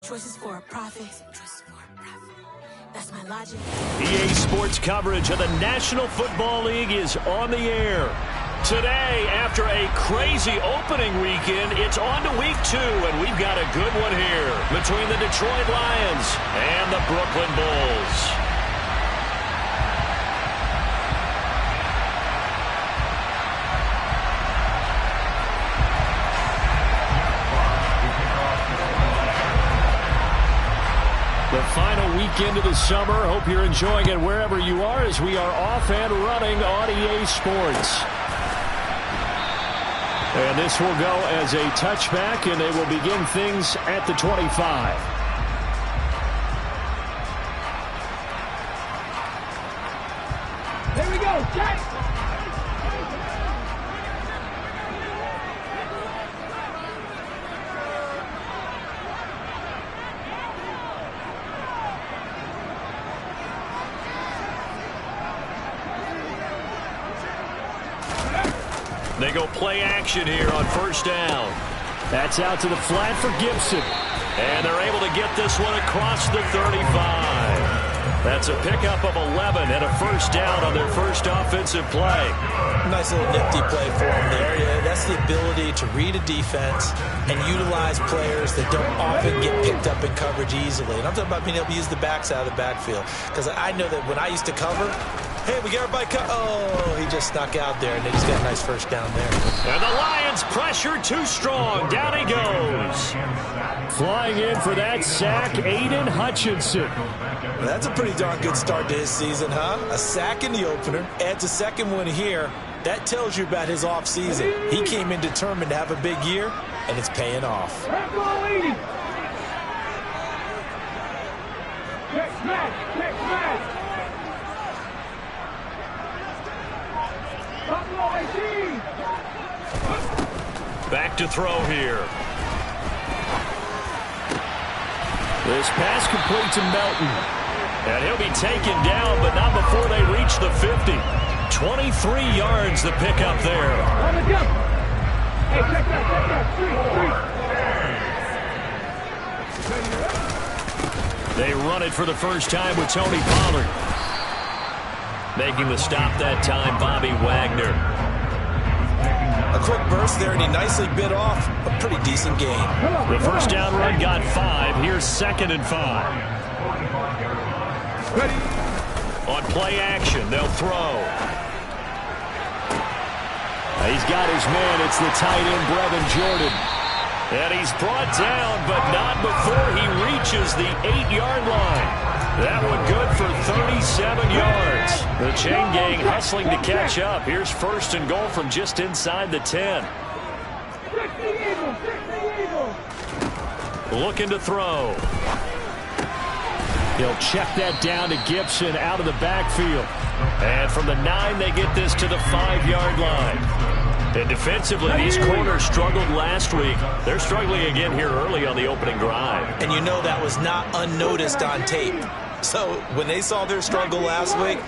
Choices for a profit. That's my logic. EA Sports coverage of the National Football League is on the air. Today, after a crazy opening weekend, it's on to week 2, and we've got a good one here between the Detroit Lions and the Brooklyn Bulls. The final weekend of the summer. Hope you're enjoying it wherever you are as we are off and running on EA Sports. And this will go as a touchback, and they will begin things at the 25. Here we go, Jack! They go play action here on first down. That's out to the flat for Gibson. And they're able to get this one across the 35. That's a pickup of 11 and a first down on their first offensive play. Nice little nifty play for them there. Yeah, that's the ability to read a defense and utilize players that don't often get picked up in coverage easily. And I'm talking about being able to use the backs out of the backfield. Because I know that when I used to cover, hey, we got everybody cut. Oh, he just snuck out there, and they just got a nice first down there. And the Lions pressure too strong. Down he goes. Flying in for that sack, Aiden Hutchinson. Well, that's a pretty darn good start to his season, huh? A sack in the opener, adds a second one here. That tells you about his offseason. He came in determined to have a big year, and it's paying off. Back to throw here. This pass complete to Melton. And he'll be taken down, but not before they reach the 50. 23 yards the pickup there. They run it for the first time with Tony Pollard. Making the stop that time, Bobby Wagner. A quick burst there, and he nicely bit off a pretty decent gain. The first down run got 5. Here's 2nd and 5. On play action, they'll throw. He's got his man. It's the tight end, Brevin Jordan. And he's brought down, but not before he reaches the 8-yard line. That one good for 37 yards. The chain gang hustling to catch up. Here's 1st and goal from just inside the 10. Looking to throw. He'll check that down to Gibson out of the backfield. And from the 9, they get this to the 5-yard line. And defensively, these corners struggled last week. They're struggling again here early on the opening drive. And you know that was not unnoticed on tape. So when they saw their struggle last week,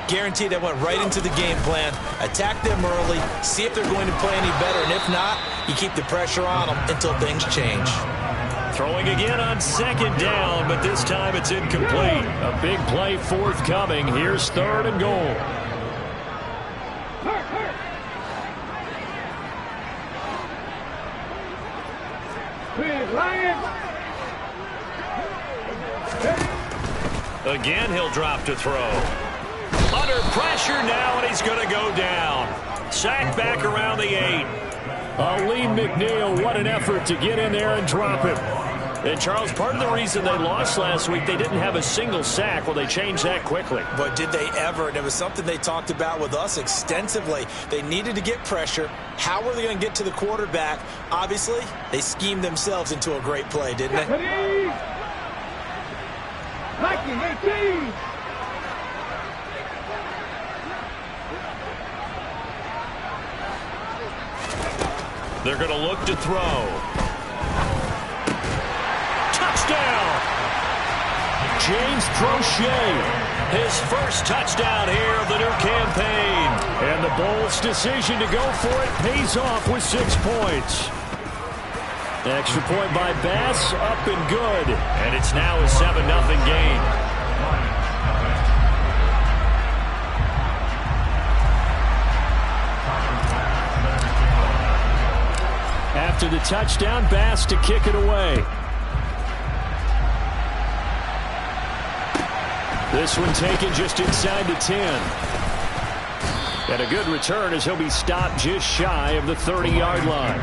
guaranteed they went right into the game plan, attack them early, see if they're going to play any better, and if not, you keep the pressure on them until things change. Throwing again on 2nd down, but this time it's incomplete. A big play forthcoming. Here's 3rd and goal. Again, he'll drop to throw. Under pressure now, and he's going to go down. Sacked back around the 8. Aleem McNeil, what an effort to get in there and drop him. And, Charles, part of the reason they lost last week, they didn't have a single sack. Well, they changed that quickly. But did they ever? And it was something they talked about with us extensively. They needed to get pressure. How were they going to get to the quarterback? Obviously, they schemed themselves into a great play, didn't they? They're going to look to throw. Touchdown! James Prochet, his first touchdown here of the new campaign. And the Bulls' decision to go for it pays off with 6 points. Extra point by Bass, up and good. And it's now a 7-0 game. After the touchdown, Bass to kick it away. This one taken just inside the 10. And a good return as he'll be stopped just shy of the 30-yard line.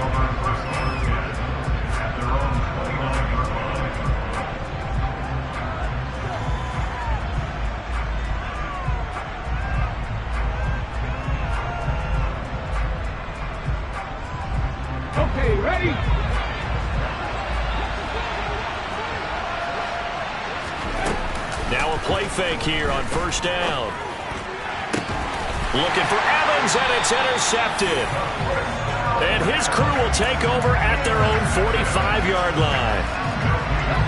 Ready? Now a play fake here on first down. Looking for Evans, and it's intercepted. And his crew will take over at their own 45-yard line.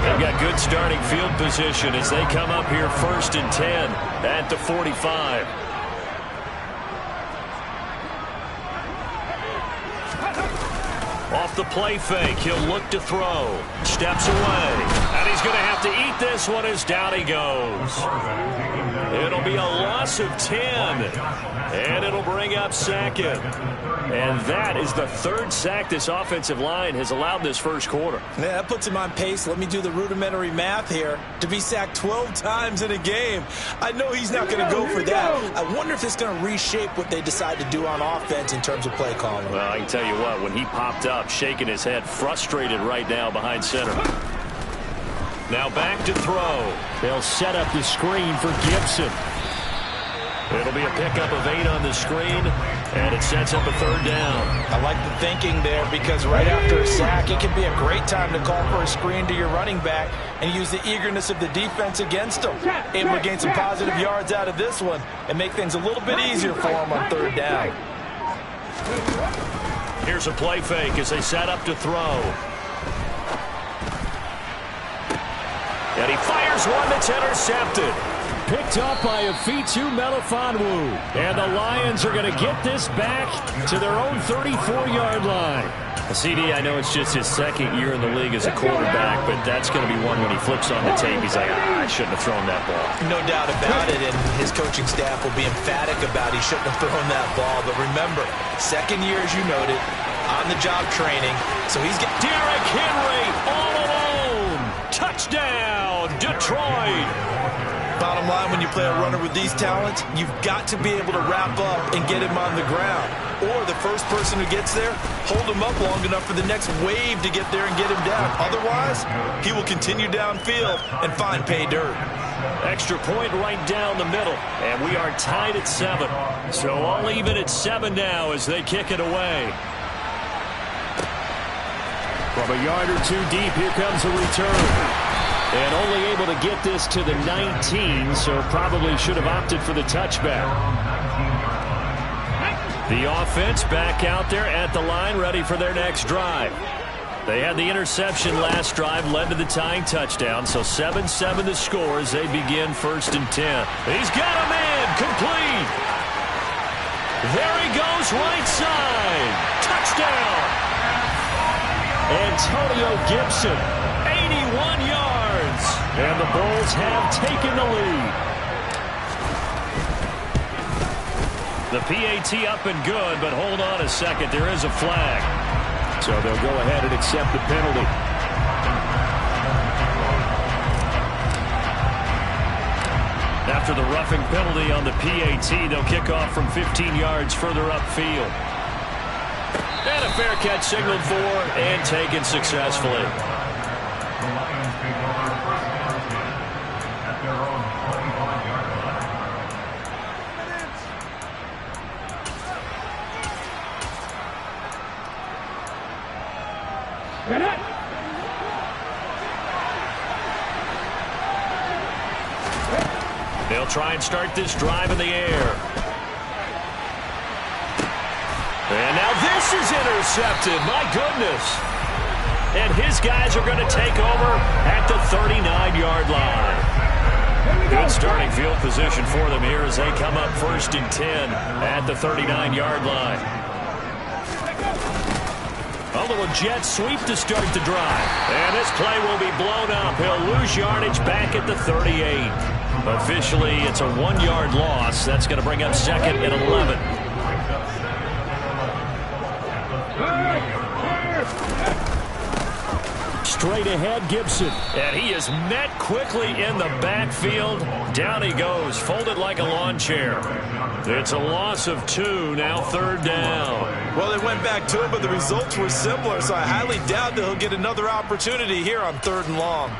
They've got good starting field position as they come up here 1st and 10 at the 45. Off the play fake, he'll look to throw. Steps away. And he's going to have to eat this one as down he goes. It'll be a loss of 10. And it'll bring up 2nd. And that is the 3rd sack this offensive line has allowed this first quarter. Yeah, that puts him on pace. Let me do the rudimentary math here. To be sacked 12 times in a game. I know he's not going to go for that. I wonder if it's going to reshape what they decide to do on offense in terms of play calling. Well, I can tell you what, when he popped up, shaking his head, frustrated right now behind center. Now back to throw. They'll set up the screen for Gibson. It'll be a pickup of 8 on the screen, and it sets up a 3rd down. I like the thinking there because right after a sack, it can be a great time to call for a screen to your running back and use the eagerness of the defense against him. Able to gain some positive yards out of this one and make things a little bit easier for him on 3rd down. Here's a play fake as they set up to throw. And he fires one that's intercepted. Picked up by Afitu Melifonwu. And the Lions are going to get this back to their own 34-yard line. CD, I know it's just his 2nd year in the league as a quarterback, but that's going to be one when he flips on the tape. He's like, I shouldn't have thrown that ball. No doubt about it, and his coaching staff will be emphatic about he shouldn't have thrown that ball. But remember, 2nd year, as you noted, on-the-job training. So he's got Derrick Henry all alone. Touchdown, Detroit. Bottom line, when you play a runner with these talents, you've got to be able to wrap up and get him on the ground. Or the first person who gets there, hold him up long enough for the next wave to get there and get him down. Otherwise, he will continue downfield and find pay dirt. Extra point right down the middle. And we are tied at 7. So all even at 7 now as they kick it away. From a yard or 2 deep, here comes a return. And only able to get this to the 19, so probably should have opted for the touchback. The offense back out there at the line, ready for their next drive. They had the interception last drive, led to the tying touchdown, so 7-7 the score as they begin 1st and 10. He's got a man, complete. There he goes, right side. Touchdown. Antonio Gibson, 81 yards. And the Bulls have taken the lead. The PAT up and good, but hold on a second. There is a flag. So they'll go ahead and accept the penalty. After the roughing penalty on the PAT, they'll kick off from 15 yards further upfield. And a fair catch signaled for and taken successfully. They'll try and start this drive in the air. And now this is intercepted. My goodness. And his guys are going to take over at the 39-yard line. Good starting field position for them here as they come up 1st and 10 at the 39-yard line. A little jet sweep to start the drive. And this play will be blown up. He'll lose yardage back at the 38. Officially, it's a 1-yard loss. That's going to bring up 2nd and 11. Straight ahead, Gibson. And he is met quickly in the backfield. Down he goes, folded like a lawn chair. It's a loss of 2, now 3rd down. Well, they went back to it, but the results were similar, so I highly doubt that he'll get another opportunity here on 3rd and long.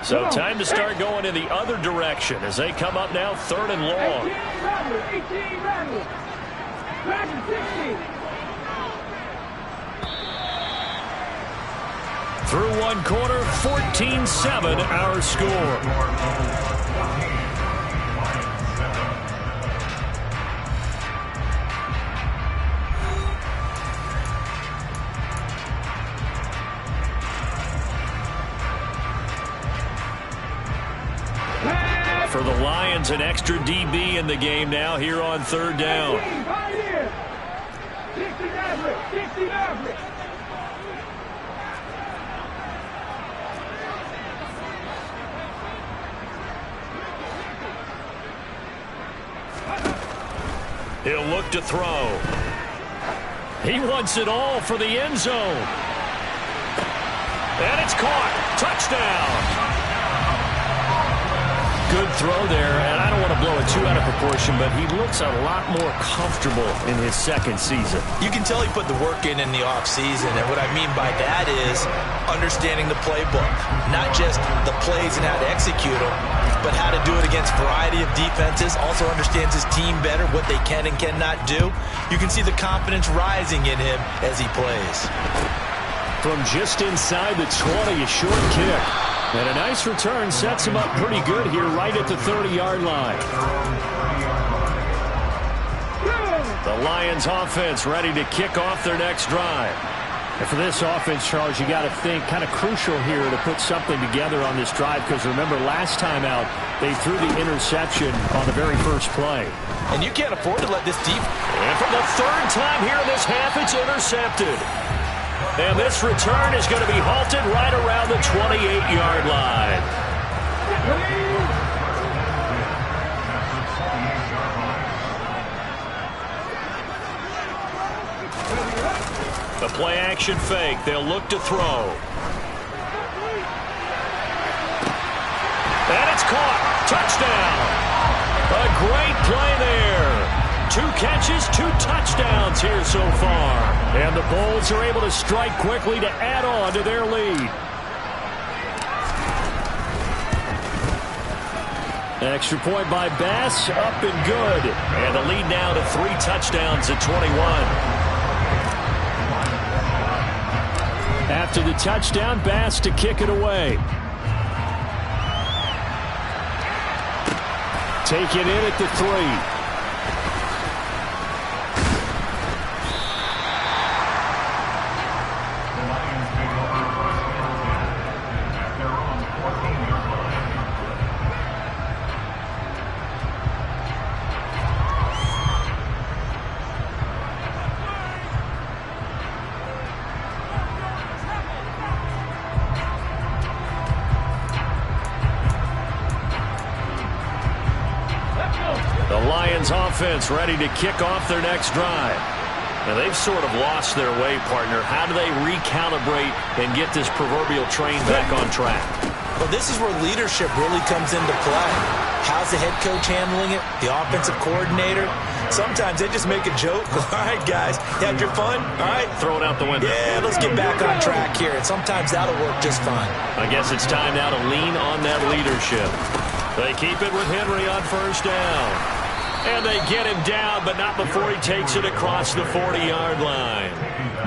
So time to start going in the other direction as they come up now 3rd and long. 18, Through 1 quarter, 14-7 our score. For the Lions, an extra DB in the game now here on 3rd down. He'll look to throw. He wants it all for the end zone. And it's caught. Touchdown. Good throw there, and I don't want to blow it too out of proportion, but he looks a lot more comfortable in his 2nd season. You can tell he put the work in the offseason, and what I mean by that is understanding the playbook. Not just the plays and how to execute them, but how to do it against a variety of defenses. Also understands his team better, what they can and cannot do. You can see the confidence rising in him as he plays. From just inside the 20, a short kick. And a nice return sets him up pretty good here right at the 30-yard line. The Lions offense ready to kick off their next drive. And for this offense, Charles, you got to think kind of crucial here to put something together on this drive, because remember last time out they threw the interception on the very first play. And you can't afford to let this deep. And for the 3rd time here in this half, it's intercepted. And this return is going to be halted right around the 28-yard line. The play-action fake. They'll look to throw. And it's caught. Touchdown. A great play there. 2 catches, 2 touchdowns here so far. And the Bulls are able to strike quickly to add on to their lead. Extra point by Bass, up and good. And the lead now to 3 touchdowns at 21. After the touchdown, Bass to kick it away. Take it in at the 3. Offense ready to kick off their next drive. Now they've sort of lost their way, partner. How do they recalibrate and get this proverbial train back on track? Well, this is where leadership really comes into play. How's the head coach handling it? The offensive coordinator? Sometimes they just make a joke. All right, guys, you had your fun? All right. Throw it out the window. Yeah, let's get back on track here. And sometimes that'll work just fine. I guess it's time now to lean on that leadership. They keep it with Henry on 1st down. And they get him down, but not before he takes it across the 40-yard line.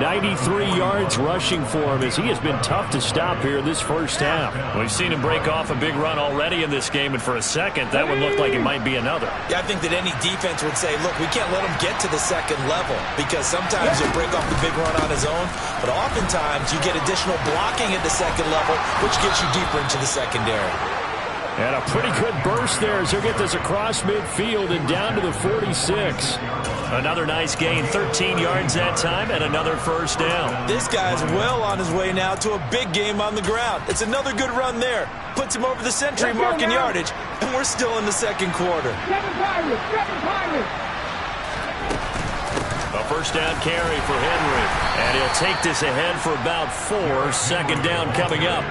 93 yards rushing for him as he has been tough to stop here this first half. We've seen him break off a big run already in this game, and for a second, that would look like it might be another. Yeah, I think that any defense would say, look, we can't let him get to the 2nd level, because sometimes he'll break off the big run on his own, but oftentimes you get additional blocking at the 2nd level, which gets you deeper into the secondary. And a pretty good burst there as he'll get this across midfield and down to the 46. Another nice gain, 13 yards that time, and another first down. This guy's well on his way now to a big game on the ground. It's another good run there. Puts him over the century mark in yardage, and we're still in the second quarter. A first down carry for Henry, and he'll take this ahead for about 4. Second down coming up.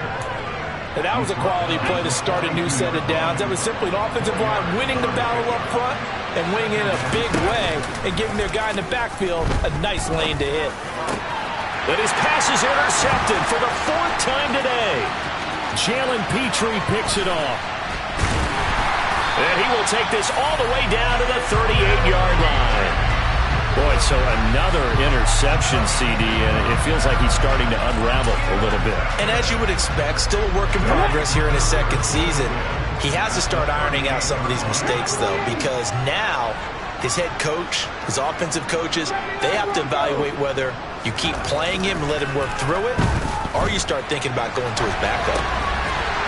And that was a quality play to start a new set of downs. That was simply an offensive line winning the battle up front and winning in a big way and giving their guy in the backfield a nice lane to hit. But his pass is intercepted for the 4th time today. Jalen Petrie picks it off. And he will take this all the way down to the 38-yard line. Boy, so another interception, CD, and it feels like he's starting to unravel a little bit. And as you would expect, still a work in progress here in his second season. He has to start ironing out some of these mistakes, though, because now his head coach, his offensive coaches, they have to evaluate whether you keep playing him and let him work through it, or you start thinking about going to his backup.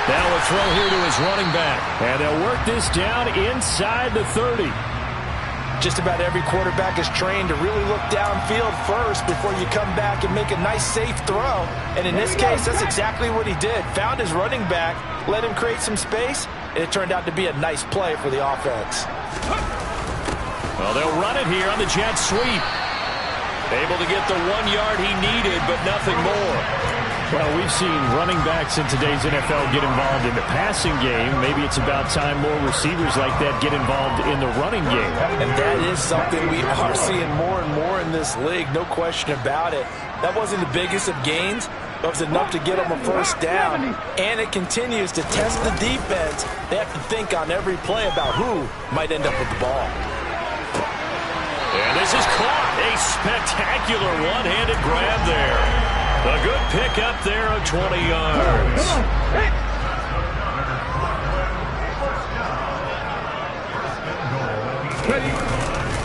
Now a throw here to his running back, and they'll work this down inside the 30. Just about every quarterback is trained to really look downfield first before you come back and make a nice, safe throw. And in this case, that's exactly what he did. Found his running back, let him create some space, and it turned out to be a nice play for the offense. Well, they'll run it here on the jet sweep. Able to get the 1 yard he needed, but nothing more. Well, we've seen running backs in today's NFL get involved in the passing game. Maybe it's about time more receivers like that get involved in the running game. And that is something we are seeing more and more in this league, no question about it. That wasn't the biggest of gains, but it was enough to get them a first down. And it continues to test the defense. They have to think on every play about who might end up with the ball. And this is caught. A spectacular one-handed grab there. A good pick up there of 20 yards.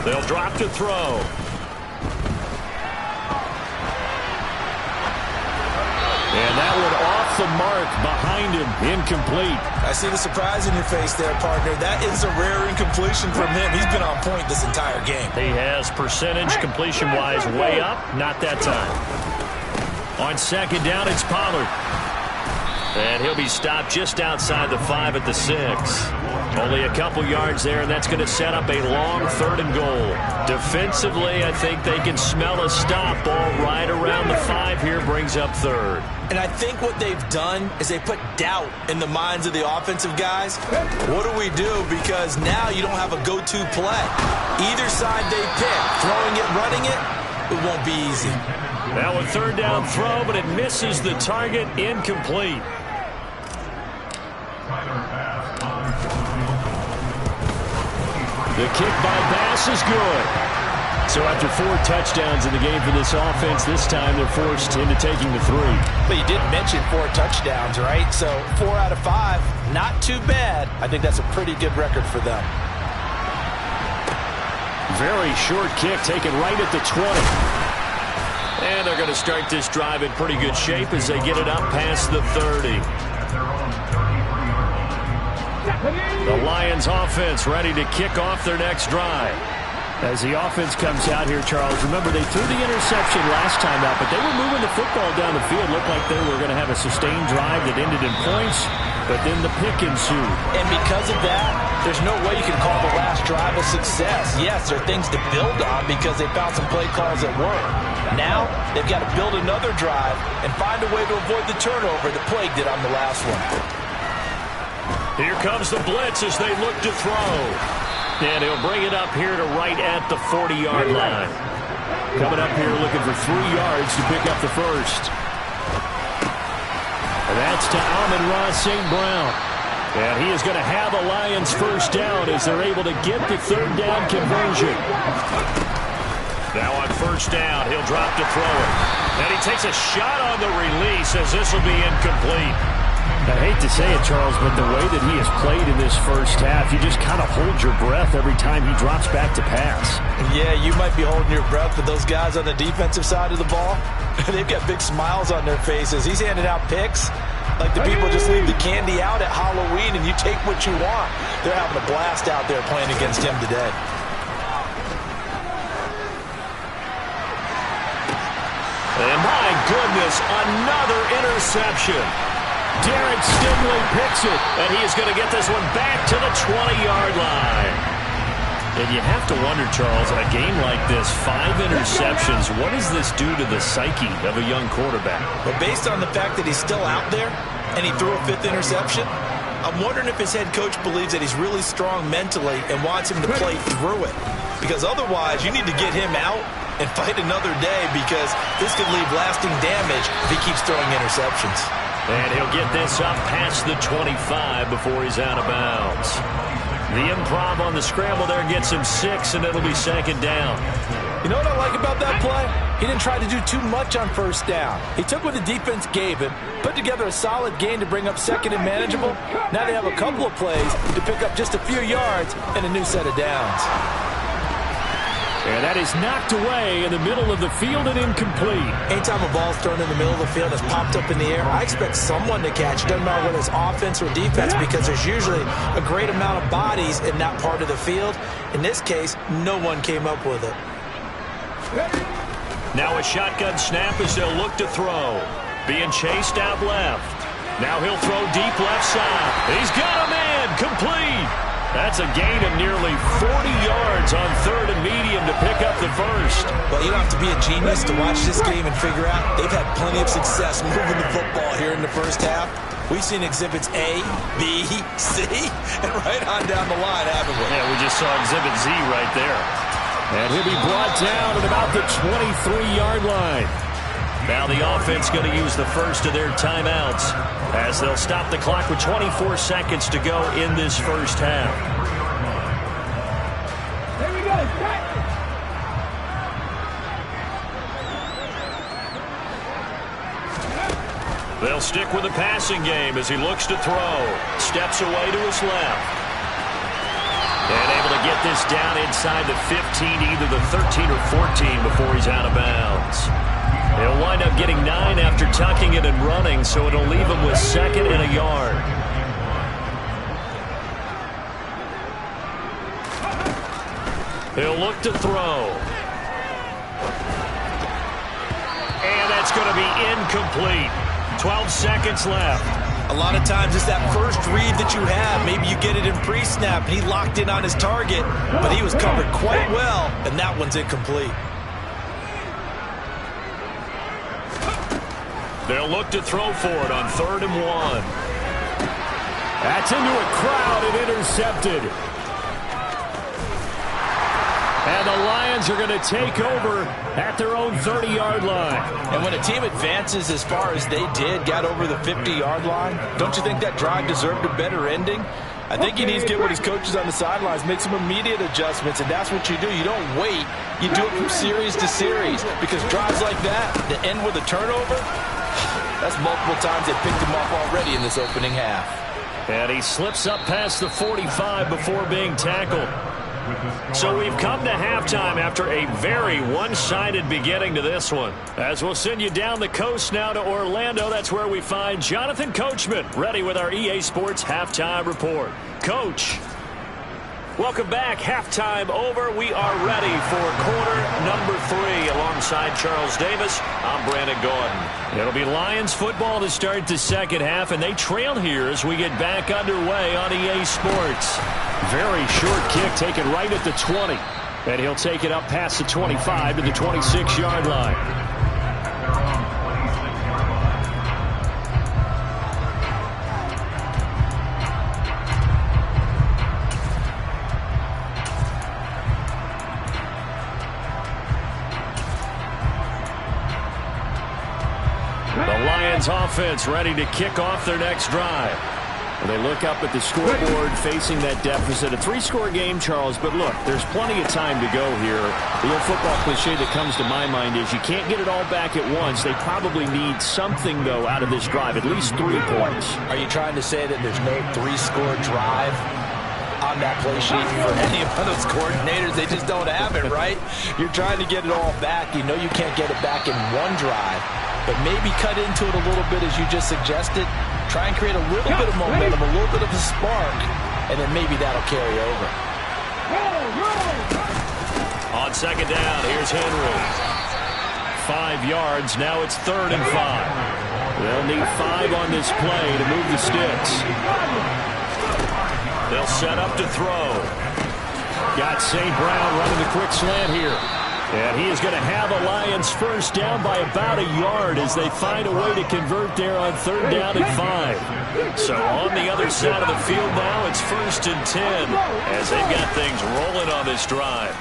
They'll drop to throw. And that one off the mark behind him, incomplete. I see the surprise in your face there, partner. That is a rare incompletion from him. He's been on point this entire game. He has percentage completion-wise way up, not that time. On second down, it's Pollard. And he'll be stopped just outside the 5 at the 6. Only a couple yards there, and that's going to set up a long 3rd and goal. Defensively, I think they can smell a stop. Ball right around the 5 here, brings up 3rd. And I think what they've done is they put doubt in the minds of the offensive guys. What do we do? Because now you don't have a go-to play. Either side they pick, throwing it, running it, it won't be easy. Now a 3rd down throw, but it misses the target, incomplete. The kick by Bass is good. So after 4 touchdowns in the game for this offense, this time they're forced into taking the 3. But you did mention 4 touchdowns, right? So 4 out of 5, not too bad. I think that's a pretty good record for them. Very short kick taken right at the 20. And they're going to start this drive in pretty good shape as they get it up past the 30. The Lions offense ready to kick off their next drive. As the offense comes out here, Charles, remember they threw the interception last time out, but they were moving the football down the field. Looked like they were going to have a sustained drive that ended in points, but then the pick ensued. And because of that, there's no way you can call the last drive a success. Yes, there are things to build on because they found some play calls that work. Now, they've got to build another drive and find a way to avoid the turnover that plagued it on the last one. Here comes the blitz as they look to throw. And he'll bring it up here to right at the 40-yard line. Coming up here looking for 3 yards to pick up the first. And that's to Amon-Ra St. Brown. And he is going to have a Lions first down as they're able to get the 3rd down conversion. Now on first down, he'll drop to throw it. And he takes a shot on the release as this will be incomplete. I hate to say it, Charles, but the way that he has played in this first half, you just kind of hold your breath every time he drops back to pass. Yeah, you might be holding your breath, but those guys on the defensive side of the ball, they've got big smiles on their faces. He's handing out picks. Like the people just leave the candy out at Halloween and you take what you want. They're having a blast out there playing against him today. And my goodness, another interception. Derek Stingley picks it, and he is going to get this one back to the 20-yard line. And you have to wonder, Charles, in a game like this, 5 interceptions, what does this do to the psyche of a young quarterback? But based on the fact that he's still out there and he threw a 5th interception, I'm wondering if his head coach believes that he's really strong mentally and wants him to play through it. Because otherwise, you need to get him out and fight another day, because this could leave lasting damage if he keeps throwing interceptions. And he'll get this up past the 25 before he's out of bounds. The improv on the scramble there gets him 6, and it'll be 2nd down. You know what I like about that play? He didn't try to do too much on 1st down. He took what the defense gave him, put together a solid gain to bring up 2nd and manageable. Now they have a couple of plays to pick up just a few yards and a new set of downs. And that is knocked away in the middle of the field and incomplete. Anytime a ball's thrown in the middle of the field and it's popped up in the air, I expect someone to catch it. Doesn't matter whether it's offense or defense, because there's usually a great amount of bodies in that part of the field. In this case, no one came up with it. Now a shotgun snap as they'll look to throw. Being chased out left. Now he'll throw deep left side. He's got a man. Complete. That's a gain of nearly 40 yards on 3rd and medium to pick up the first. Well, you don't have to be a genius to watch this game and figure out they've had plenty of success moving the football here in the first half. We've seen exhibits A, B, C, and right on down the line, haven't we? Yeah, we just saw exhibit Z right there. And he'll be brought down at about the 23-yard line. Now the offense going to use the first of their timeouts as they'll stop the clock with 24 seconds to go in this first half. Here we go. They'll stick with the passing game as he looks to throw. Steps away to his left. And able to get this down inside the 15, either the 13 or 14 before he's out of bounds. He'll wind up getting 9 after tucking it and running, so it'll leave him with 2nd and a yard. He'll look to throw. And that's going to be incomplete. 12 seconds left. A lot of times it's that first read that you have. Maybe you get it in pre-snap, and he locked in on his target, but he was covered quite well, and that one's incomplete. They'll look to throw for it on 3rd and 1. That's into a crowd and intercepted. And the Lions are going to take over at their own 30-yard line. And when a team advances as far as they did, got over the 50-yard line, don't you think that drive deserved a better ending? I think he needs to get with his coaches on the sidelines, make some immediate adjustments, and that's what you do. You don't wait. You do it from series to series, because drives like that that end with a turnover, that's multiple times they picked him off already in this opening half. And he slips up past the 45 before being tackled. So we've come to halftime after a very one-sided beginning to this one. As we'll send you down the coast now to Orlando, that's where we find Jonathan Coachman, ready with our EA Sports Halftime Report. Coach, welcome back. Halftime over. We are ready for quarter number 3 alongside Charles Davis. I'm Brandon Gordon. It'll be Lions football to start the second half, and they trail here as we get back underway on EA Sports. Very short kick taken right at the 20. And he'll take it up past the 25 to the 26-yard line. The Lions offense ready to kick off their next drive. They look up at the scoreboard facing that deficit. A 3-score game, Charles, but look, there's plenty of time to go here. The old football cliche that comes to my mind is you can't get it all back at once. They probably need something, though, out of this drive, at least 3 points. Are you trying to say that there's no 3-score drive on that play sheet for any of those coordinators? They just don't have it, right? You're trying to get it all back. You know you can't get it back in one drive. but maybe cut into it a little bit as you just suggested. Try and create a little bit of momentum, a little bit of a spark, and then maybe that'll carry over. On second down, here's Henry. 5 yards, now it's 3rd and 5. They'll need 5 on this play to move the sticks. They'll set up to throw. Got St. Brown running the quick slant here. And he is going to have a Lions first down by about a yard as they find a way to convert there on 3rd down and 5. So on the other side of the field now, it's 1st and 10 as they've got things rolling on this drive.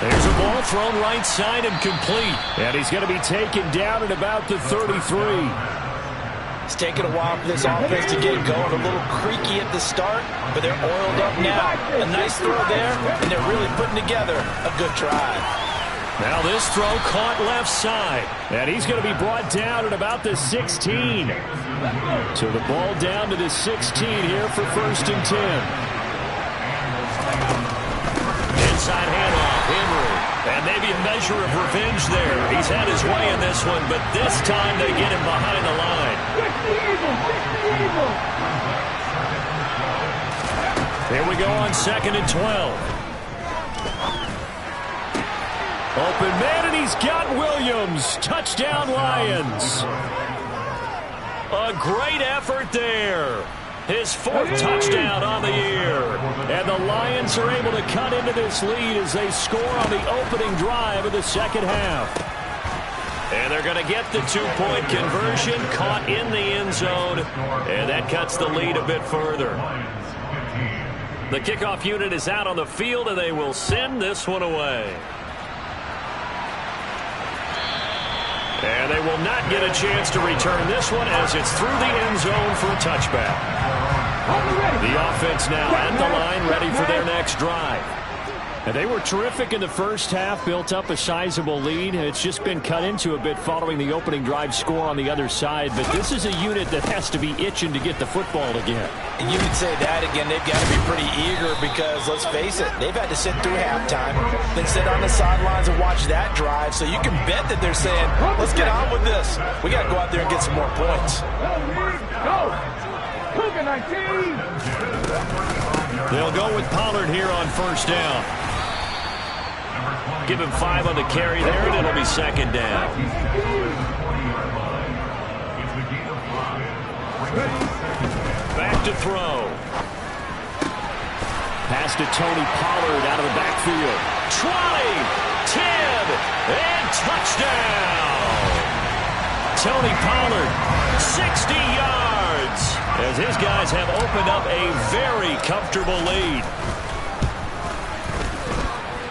There's a ball thrown right side and complete. And he's going to be taken down at about the 33. It's taken a while for this offense to get going. A little creaky at the start, but they're oiled up now. A nice throw there, and they're really putting together a good drive. Now this throw caught left side. And he's going to be brought down at about the 16. So the ball down to the 16 here for 1st and 10. Inside handoff, Henry. And maybe a measure of revenge there. He's had his way in this one, but this time they get him behind the line. Here we go on 2nd and 12. Open man, and he's got Williams. Touchdown, Lions. A great effort there. His 4th touchdown on the year. And the Lions are able to cut into this lead as they score on the opening drive of the second half. And they're going to get the 2-point conversion, caught in the end zone. And that cuts the lead a bit further. The kickoff unit is out on the field, and they will send this one away. And they will not get a chance to return this one as it's through the end zone for a touchback. The offense now at the line, ready for their next drive. And they were terrific in the first half, built up a sizable lead. It's just been cut into a bit following the opening drive score on the other side. But this is a unit that has to be itching to get the football again. And you would say that again, they've got to be pretty eager because, let's face it, they've had to sit through halftime, then sit on the sidelines and watch that drive. So you can bet that they're saying, let's get on with this. We got to go out there and get some more points. Go! Cougar 19! They'll go with Pollard here on 1st down. Give him 5 on the carry there, and it'll be 2nd down. Back to throw. Pass to Tony Pollard out of the backfield. 20, 10, and touchdown! Tony Pollard, 60 yards, as his guys have opened up a very comfortable lead.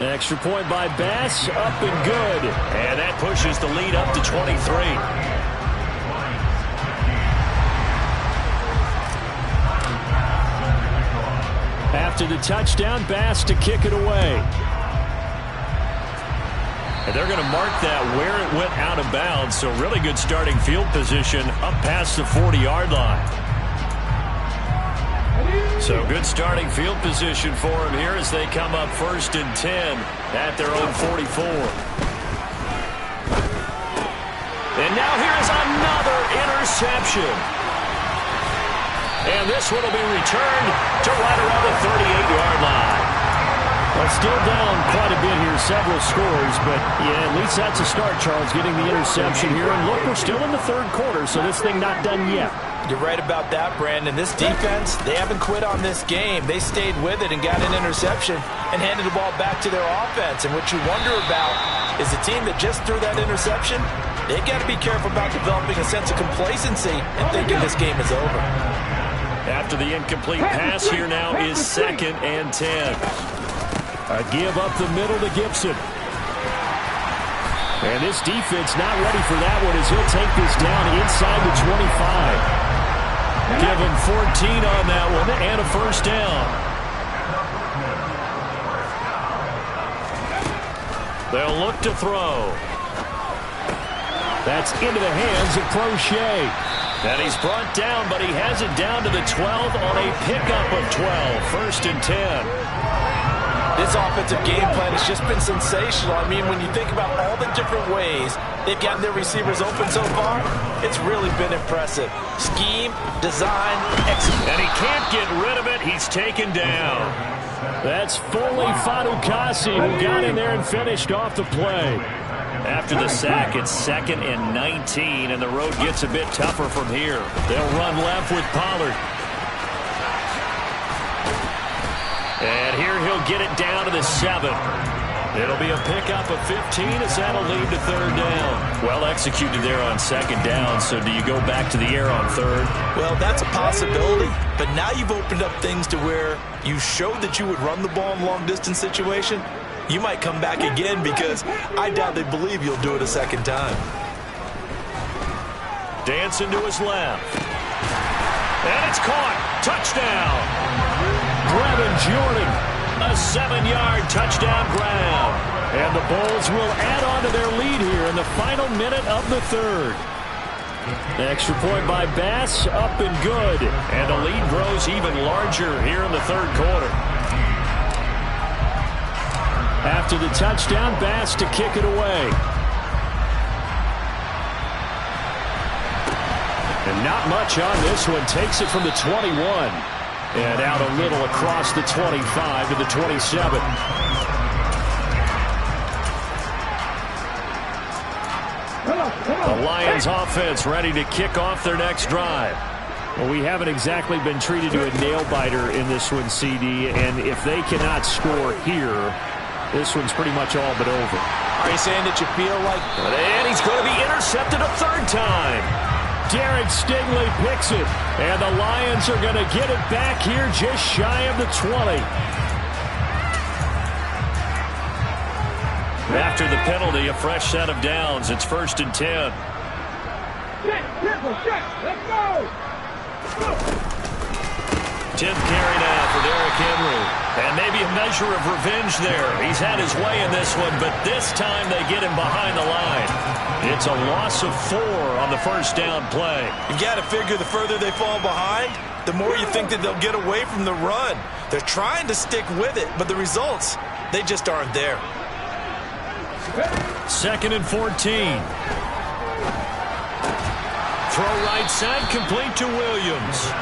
Extra point by Bass, up and good. And that pushes the lead up to 23. After the touchdown, Bass to kick it away. And they're going to mark that where it went out of bounds. So really good starting field position up past the 40-yard line. So good starting field position for him here as they come up 1st and 10 at their own 44. And now here is another interception. And this one will be returned to right around the 38-yard line. Well, still down quite a bit here, several scores, but yeah, at least that's a start, Charles, getting the interception here. And look, we're still in the 3rd quarter, so this thing not done yet. You're right about that, Brandon. This defense, they haven't quit on this game. They stayed with it and got an interception and handed the ball back to their offense. And what you wonder about is the team that just threw that interception, they've got to be careful about developing a sense of complacency and thinking this game is over. After the incomplete pass, here now is 2nd and 10. A give up the middle to Gibson. And this defense not ready for that one as he'll take this down inside the 25. Give him 14 on that one and a 1st down. They'll look to throw. That's into the hands of Prochet. And he's brought down, but he has it down to the 12 on a pickup of 12. 1st and 10. This offensive game plan has just been sensational. I mean, when you think about all the different ways they've gotten their receivers open so far, it's really been impressive. Scheme, design, execution. And he can't get rid of it. He's taken down. That's Foley Fatukasi who got in there and finished off the play. After the sack, it's 2nd and 19, and the road gets a bit tougher from here. They'll run left with Pollard. And here he'll get it down to the 7. It'll be a pickup of 15 as that'll lead to 3rd down. Well executed there on 2nd down, so do you go back to the air on 3rd? Well, that's a possibility, but now you've opened up things to where you showed that you would run the ball in long-distance situation. You might come back again because I doubt they believe you'll do it a 2nd time. Dancing to his left. And it's caught. Touchdown. Brevin Jordan, a 7-yard touchdown grab. And the Bulls will add on to their lead here in the final minute of the 3rd. The extra point by Bass, up and good. And the lead grows even larger here in the 3rd quarter. After the touchdown, Bass to kick it away. And not much on this one. Takes it from the 21. And out a little across the 25 to the 27. The Lions offense ready to kick off their next drive. Well, we haven't exactly been treated to a nail-biter in this one, CD. And if they cannot score here, this one's pretty much all but over. Are you saying that you feel like... And he's going to be intercepted a 3rd time. Derek Stingley picks it, and the Lions are going to get it back here just shy of the 20. After the penalty, a fresh set of downs. It's 1st and 10. Let's go! 10th carry now for Derrick Henry. And maybe a measure of revenge there. He's had his way in this one, but this time they get him behind the line. It's a loss of 4 on the 1st down play. You got to figure the further they fall behind, the more you think that they'll get away from the run. They're trying to stick with it, but the results, they just aren't there. 2nd and 14. Throw right side, complete to Williams.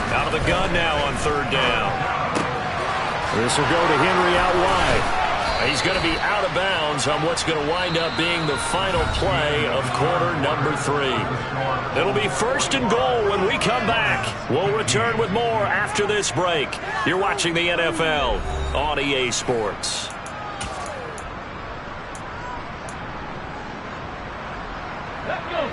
Out of the gun now on 3rd down. This will go to Henry out wide. He's going to be out of bounds on what's going to wind up being the final play of quarter number 3. It'll be 1st and goal when we come back. We'll return with more after this break. You're watching the NFL on EA Sports. Let's go!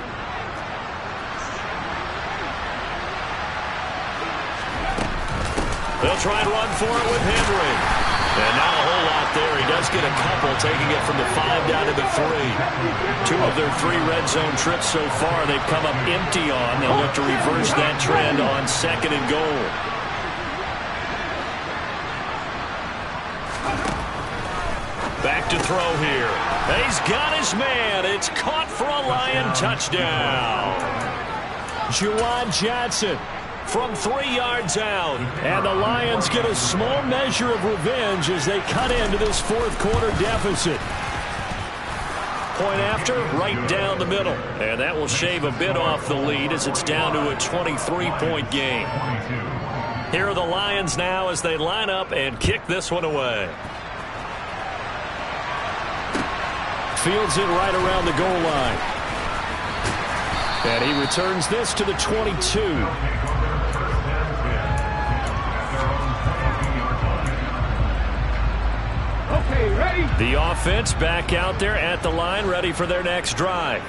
They'll try and run for it with Henry. And not a whole lot there. He does get a couple, taking it from the 5 down to the 3. 2 of their 3 red zone trips so far they've come up empty on. They'll look to reverse that trend on 2nd and goal. Back to throw here. He's got his man. It's caught for a Lion touchdown. Juwan Johnson from 3 yards out. And the Lions get a small measure of revenge as they cut into this 4th quarter deficit. Point after, right down the middle. And that will shave a bit off the lead as it's down to a 23-point game. Here are the Lions now as they line up and kick this one away. Fields it right around the goal line. And he returns this to the 22. Okay, ready? The offense back out there at the line, ready for their next drive.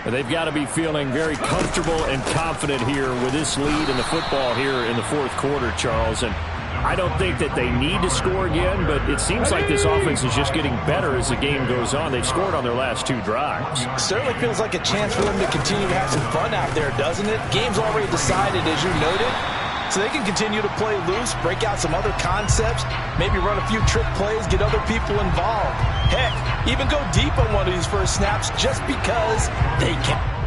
And they've got to be feeling very comfortable and confident here with this lead in the football here in the 4th quarter, Charles. And I don't think that they need to score again, but it seems like this offense is just getting better as the game goes on. They've scored on their last 2 drives. Certainly feels like a chance for them to continue to have some fun out there, doesn't it? Game's already decided, as you noted. So they can continue to play loose, break out some other concepts, maybe run a few trick plays, get other people involved. Heck, even go deep on one of these first snaps just because they can.